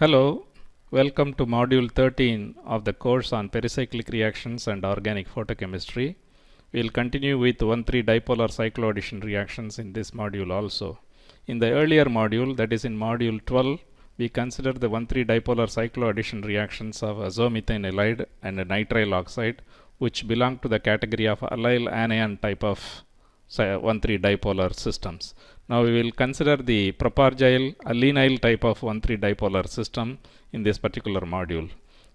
Hello, welcome to Module 13 of the course on pericyclic reactions and organic photochemistry. We will continue with 1,3-dipolar cycloaddition reactions in this module also. In the earlier module, that is in Module 12, we considered the 1,3-dipolar cycloaddition reactions of azomethane halide and nitrile oxide, which belong to the category of allyl anion type of 1,3-dipolar systems. Now we will consider the propargyl allynyl type of 1,3-dipolar system in this particular module.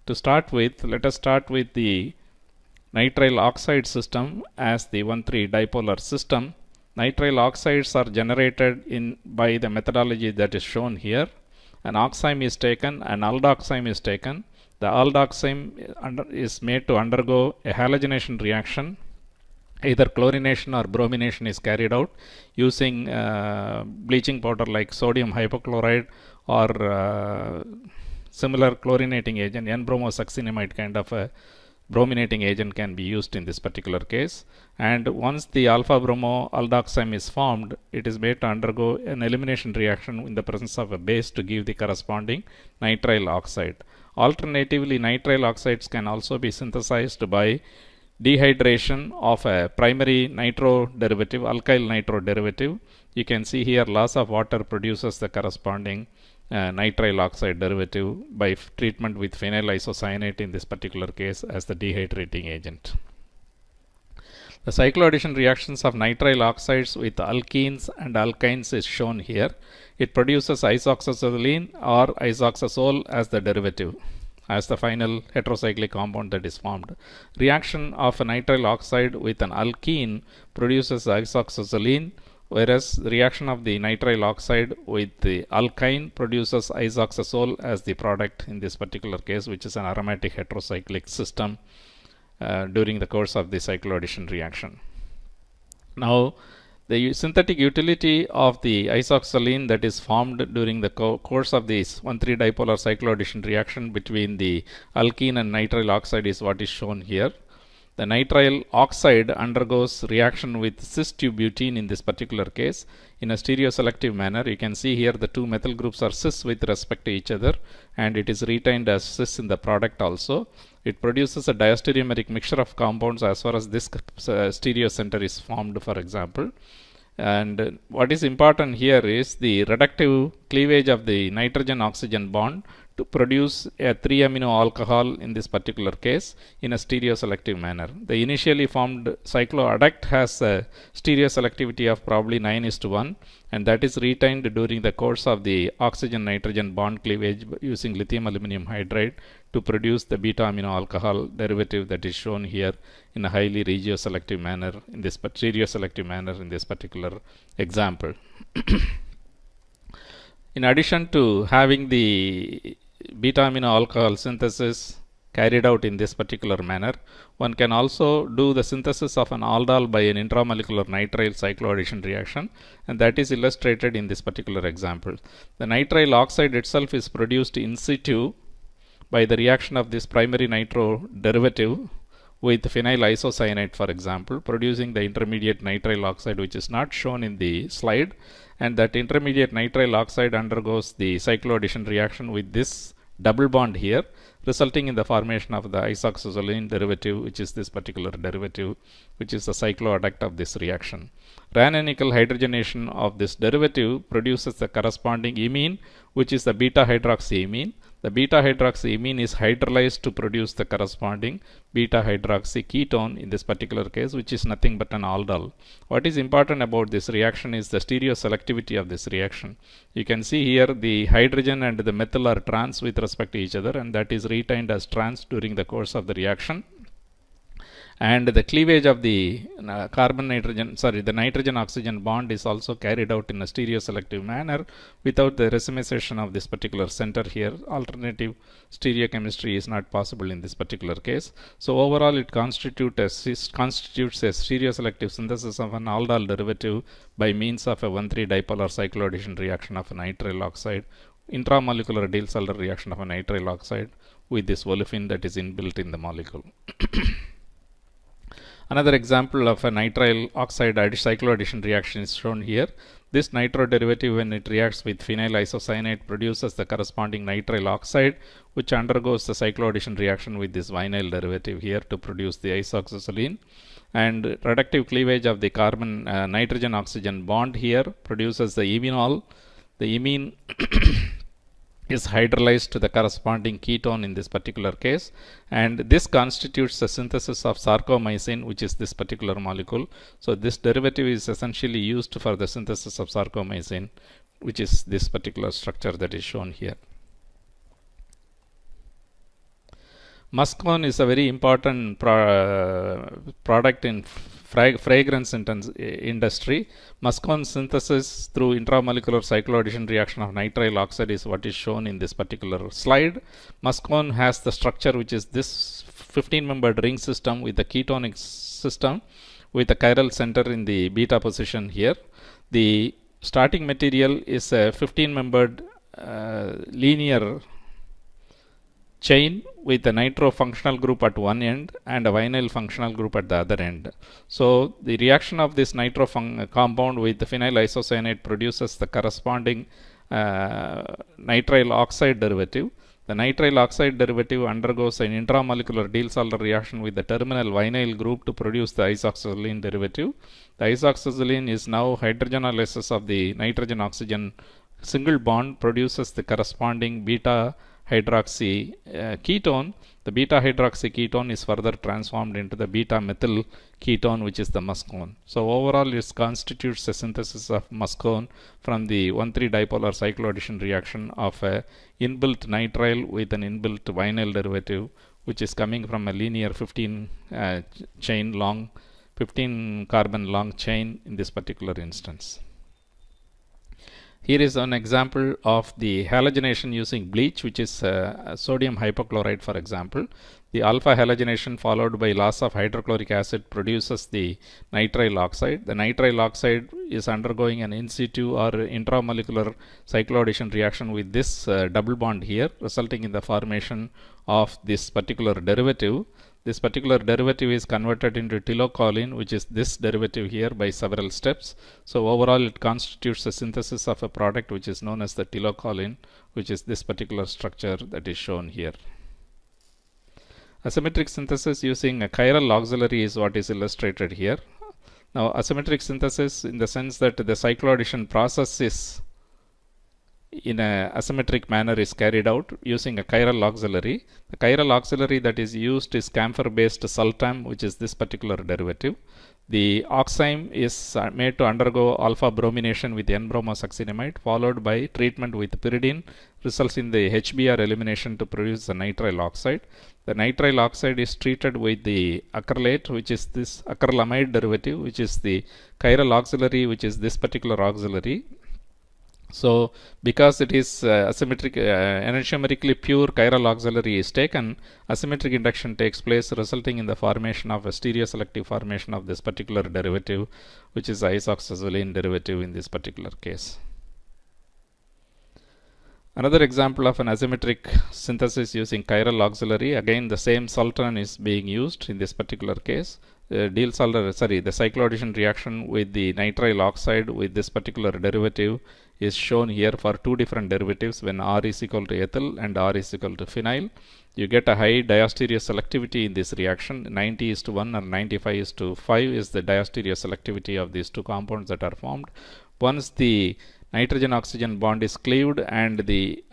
To start with, let us start with the nitrile oxide system as the 1,3-dipolar system. Nitrile oxides are generated by the methodology that is shown here. An oxime is taken, an aldoxime is taken. The aldoxime is made to undergo a halogenation reaction. Either chlorination or bromination is carried out using bleaching powder like sodium hypochlorite or similar chlorinating agent, N-bromosuccinimide kind of a brominating agent can be used in this particular case. And once the alpha bromo aldoxime is formed, it is made to undergo an elimination reaction in the presence of a base to give the corresponding nitrile oxide. Alternatively, nitrile oxides can also be synthesized by dehydration of a primary nitro derivative, alkyl nitro derivative. You can see here loss of water produces the corresponding nitrile oxide derivative by treatment with phenyl isocyanate in this particular case as the dehydrating agent. The cycloaddition reactions of nitrile oxides with alkenes and alkynes is shown here. It produces isoxazolene or isoxazole as the derivative, as the final heterocyclic compound that is formed. Reaction of a nitrile oxide with an alkene produces isoxazolene, whereas the reaction of the nitrile oxide with the alkyne produces isoxazole as the product in this particular case, which is an aromatic heterocyclic system during the course of the cycloaddition reaction. Now, the synthetic utility of the isoxazolene that is formed during the course of this 1,3-dipolar cycloaddition reaction between the alkene and nitrile oxide is what is shown here. The nitrile oxide undergoes reaction with cis-2-butene in this particular case in a stereoselective manner. You can see here the two methyl groups are cis with respect to each other, and it is retained as cis in the product also. It produces a diastereomeric mixture of compounds as far as this stereocenter is formed, for example. And what is important here is the reductive cleavage of the nitrogen-oxygen bond to produce a 3-amino alcohol in this particular case in a stereoselective manner. The initially formed cycloadduct has a stereoselectivity of probably 9:1, and that is retained during the course of the oxygen-nitrogen bond cleavage using lithium aluminum hydride to produce the beta-amino alcohol derivative that is shown here in a highly regioselective manner, in this stereoselective manner in this particular example. In addition to having the beta-amino alcohol synthesis carried out in this particular manner, one can also do the synthesis of an aldol by an intramolecular nitrile cycloaddition reaction, and that is illustrated in this particular example. The nitrile oxide itself is produced in situ by the reaction of this primary nitro derivative with phenyl isocyanate, for example, producing the intermediate nitrile oxide, which is not shown in the slide, and that intermediate nitrile oxide undergoes the cycloaddition reaction with this double bond here, resulting in the formation of the isoxazolene derivative, which is this particular derivative, which is the cycloadduct of this reaction. Ranonical hydrogenation of this derivative produces the corresponding imine, which is the beta hydroxyimine. The beta hydroxyimine is hydrolyzed to produce the corresponding beta hydroxy ketone in this particular case, which is nothing but an aldol. What is important about this reaction is the stereoselectivity of this reaction. You can see here the hydrogen and the methyl are trans with respect to each other, and that is retained as trans during the course of the reaction. And the cleavage of the the nitrogen oxygen bond is also carried out in a stereoselective manner without the racemization of this particular center here. Alternative stereochemistry is not possible in this particular case. So overall it constitutes a stereoselective synthesis of an aldol derivative by means of a 1,3-dipolar cycloaddition reaction of a nitrile oxide, intramolecular Diels-Alder reaction of a nitrile oxide with this olefin that is inbuilt in the molecule. Another example of a nitrile oxide cycloaddition reaction is shown here. This nitro derivative, when it reacts with phenyl isocyanate, produces the corresponding nitrile oxide, which undergoes the cycloaddition reaction with this vinyl derivative here to produce the isoxazoline. And reductive cleavage of the carbon nitrogen oxygen bond here produces the imинol. The imine is hydrolyzed to the corresponding ketone in this particular case, and this constitutes the synthesis of sarcomycin, which is this particular molecule. So this derivative is essentially used for the synthesis of sarcomycin, which is this particular structure that is shown here. Muscone is a very important product in fragrance industry. Muscone synthesis through intramolecular cycloaddition reaction of nitrile oxide is what is shown in this particular slide. Muscone has the structure which is this 15-membered ring system with the ketonic system with the chiral center in the beta position here. The starting material is a 15-membered linear chain with a nitro functional group at one end and a vinyl functional group at the other end. So the reaction of this nitro compound with the phenyl isocyanate produces the corresponding nitrile oxide derivative. The nitrile oxide derivative undergoes an intramolecular Diels-Alder reaction with the terminal vinyl group to produce the isoxazoline derivative. The isoxazoline is now hydrogenolysis of the nitrogen oxygen single bond, produces the corresponding beta hydroxy ketone. The beta hydroxy ketone is further transformed into the beta methyl ketone, which is the muscone. So overall it constitutes a synthesis of muscone from the 1,3 dipolar cycloaddition reaction of a inbuilt nitrile with an inbuilt vinyl derivative, which is coming from a linear 15 carbon long chain in this particular instance. Here is an example of the halogenation using bleach, which is sodium hypochlorite, for example. The alpha halogenation followed by loss of hydrochloric acid produces the nitrile oxide. The nitrile oxide is undergoing an in situ or intramolecular cycloaddition reaction with this double bond here, resulting in the formation of this particular derivative. This particular derivative is converted into tiocholine, which is this derivative here, by several steps. So overall it constitutes a synthesis of a product which is known as the tiocholine, which is this particular structure that is shown here. Asymmetric synthesis using a chiral auxiliary is what is illustrated here. Now asymmetric synthesis in the sense that the cycloaddition process is in a asymmetric manner is carried out using a chiral auxiliary. The chiral auxiliary that is used is camphor based sultam, which is this particular derivative. The oxime is made to undergo alpha bromination with N-bromosuccinimide followed by treatment with pyridine, results in the HBr elimination to produce the nitrile oxide. The nitrile oxide is treated with the acrylate, which is this acrylamide derivative, which is the chiral auxiliary, which is this particular auxiliary. So because it is asymmetric, enantiomerically pure chiral auxiliary is taken, asymmetric induction takes place, resulting in the formation of a stereoselective formation of this particular derivative, which is isoxazoline derivative in this particular case. Another example of an asymmetric synthesis using chiral auxiliary, again the same sultan is being used in this particular case. The cycloaddition reaction with the nitrile oxide with this particular derivative is shown here for two different derivatives when R is equal to ethyl and R is equal to phenyl. You get a high diastereoselectivity in this reaction. 90:1 or 95:5 is the diastereoselectivity of these two compounds that are formed. Once the nitrogen oxygen bond is cleaved and the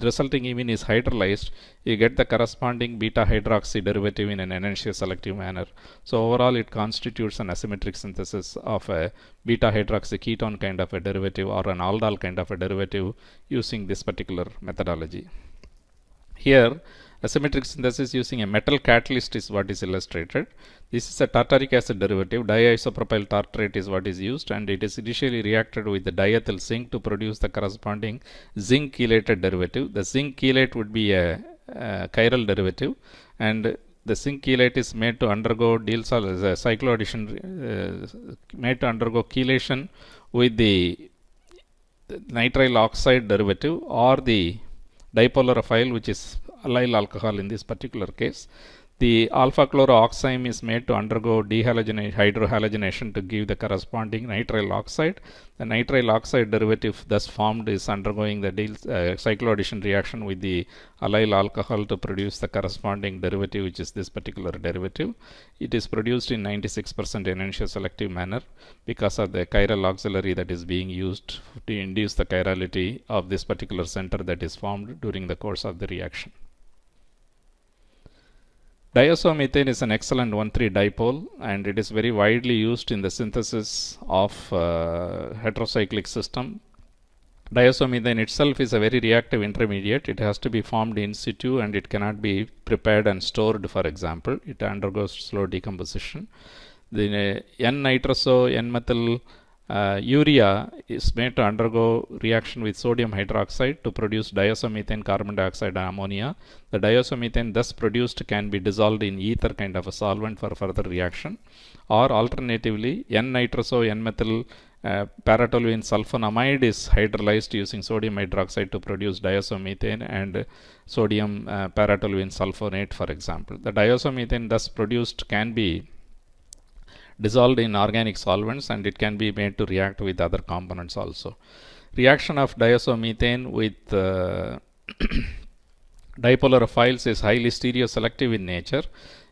resulting imine is hydrolyzed, you get the corresponding beta hydroxy derivative in an enantioselective manner. So overall it constitutes an asymmetric synthesis of a beta hydroxy ketone kind of a derivative or an aldol kind of a derivative using this particular methodology. Here asymmetric synthesis using a metal catalyst is what is illustrated. This is a tartaric acid derivative. Diisopropyl tartrate is what is used, and it is initially reacted with the diethyl zinc to produce the corresponding zinc chelated derivative. The zinc chelate would be a chiral derivative, and the zinc chelate is made to undergo cycloaddition, made to undergo chelation with the nitrile oxide derivative or the dipolarophile, which is allyl alcohol in this particular case. The alpha chlorooxime is made to undergo hydrohalogenation to give the corresponding nitrile oxide. The nitrile oxide derivative thus formed is undergoing the cycloaddition reaction with the allyl alcohol to produce the corresponding derivative, which is this particular derivative. It is produced in 96% enantioselective manner because of the chiral auxiliary that is being used to induce the chirality of this particular center that is formed during the course of the reaction. Diazomethane is an excellent 1,3 dipole, and it is very widely used in the synthesis of heterocyclic system. Diazomethane itself is a very reactive intermediate. It has to be formed in situ and it cannot be prepared and stored, for example. It undergoes slow decomposition. The N-nitroso, N-methyl urea is made to undergo reaction with sodium hydroxide to produce diazomethane, carbon dioxide and ammonia. The diazomethane thus produced can be dissolved in ether kind of a solvent for further reaction, or alternatively N-nitroso, N-methyl paratoluene sulfonamide is hydrolyzed using sodium hydroxide to produce diazomethane and sodium paratoluene sulfonate, for example. The diazomethane thus produced can be dissolved in organic solvents and it can be made to react with other components also. Reaction of diazomethane with dipolar is highly stereoselective in nature.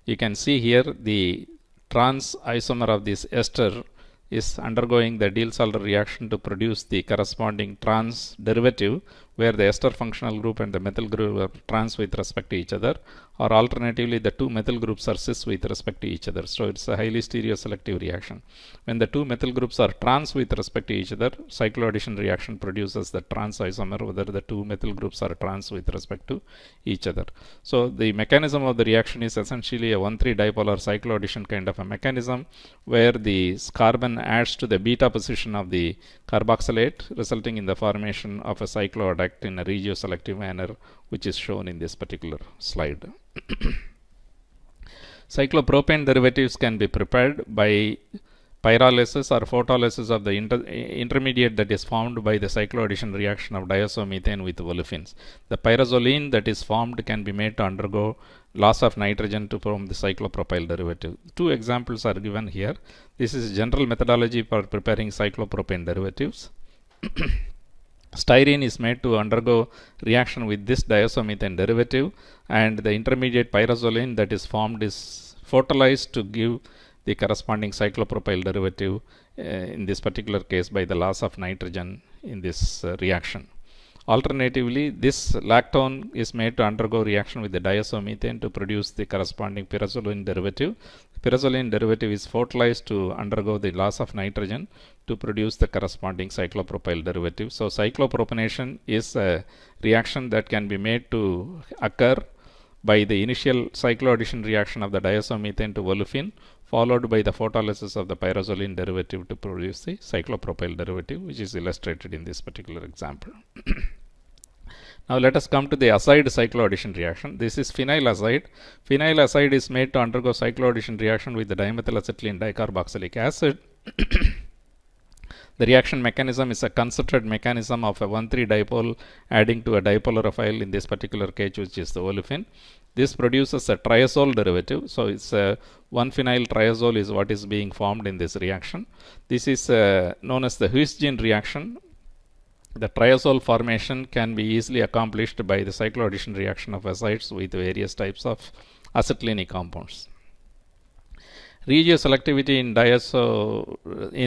You can see here the trans isomer of this ester is undergoing the Diels-Alder reaction to produce the corresponding trans derivative, where the ester functional group and the methyl group are trans with respect to each other, or alternatively the two methyl groups are cis with respect to each other. So it's a highly stereoselective reaction. When the two methyl groups are trans with respect to each other, cycloaddition reaction produces the trans isomer, whether the two methyl groups are trans with respect to each other. So the mechanism of the reaction is essentially a 1,3 dipolar cycloaddition kind of a mechanism, where the carbon adds to the beta position of the carboxylate, resulting in the formation of a cycloadduct in a regioselective manner, which is shown in this particular slide. Cyclopropane derivatives can be prepared by pyrolysis or photolysis of the intermediate that is formed by the cycloaddition reaction of diazomethane with olefins. The pyrazolene that is formed can be made to undergo loss of nitrogen to form the cyclopropyl derivative. Two examples are given here. This is general methodology for preparing cyclopropane derivatives. Styrene is made to undergo reaction with this diazomethane derivative, and the intermediate pyrazolene that is formed is photolyzed to give the corresponding cyclopropyl derivative, in this particular case by the loss of nitrogen in this reaction. Alternatively, this lactone is made to undergo reaction with the diazomethane to produce the corresponding pyrazolene derivative. The pyrazolene derivative is photolyzed to undergo the loss of nitrogen to produce the corresponding cyclopropyl derivative. So cyclopropanation is a reaction that can be made to occur by the initial cycloaddition reaction of the diazomethane to olefin, followed by the photolysis of the pyrazolene derivative to produce the cyclopropyl derivative, which is illustrated in this particular example. Now let us come to the azide cycloaddition reaction. This is phenyl azide. Phenyl azide is made to undergo cycloaddition reaction with the dimethylacetylene dicarboxylic acid. The reaction mechanism is a concerted mechanism of a 1,3 dipole adding to a dipolarophile, in this particular case which is the olefin. This produces a triazole derivative. So it's a 1-phenyl triazole is what is being formed in this reaction. This is known as the Huisgene reaction. The triazole formation can be easily accomplished by the cycloaddition reaction of azides with various types of acetylene compounds. Regioselectivity in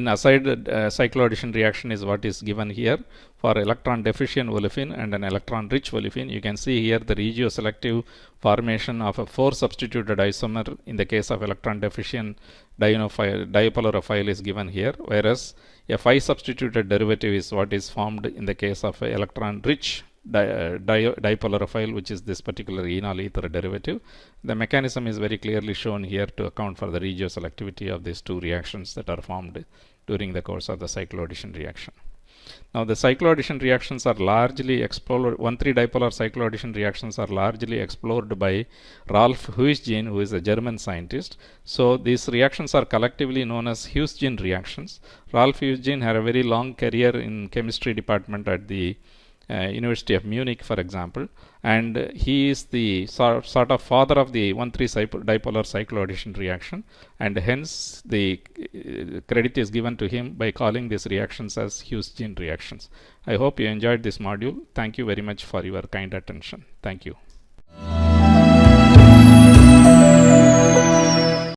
azide cycloaddition reaction is what is given here for electron deficient olefin and an electron rich olefin. You can see here the regioselective formation of a 4 substituted isomer in the case of electron deficient dipolarophile is given here, whereas a 5 substituted derivative is what is formed in the case of a electron rich dipolarophile, which is this particular enol ether derivative. The mechanism is very clearly shown here to account for the regioselectivity of these two reactions that are formed during the course of the cycloaddition reaction. Now the cycloaddition reactions are largely explored, 1,3 dipolar cycloaddition reactions are largely explored by Rolf Huisgene, who is a German scientist. So these reactions are collectively known as Huisgene reactions. Rolf Huisgene had a very long career in chemistry department at the University of Munich, for example, and he is the sort of father of the 1,3-dipolar cycloaddition reaction, and hence the credit is given to him by calling these reactions as Hughes-Jean reactions. I hope you enjoyed this module. Thank you very much for your kind attention. Thank you.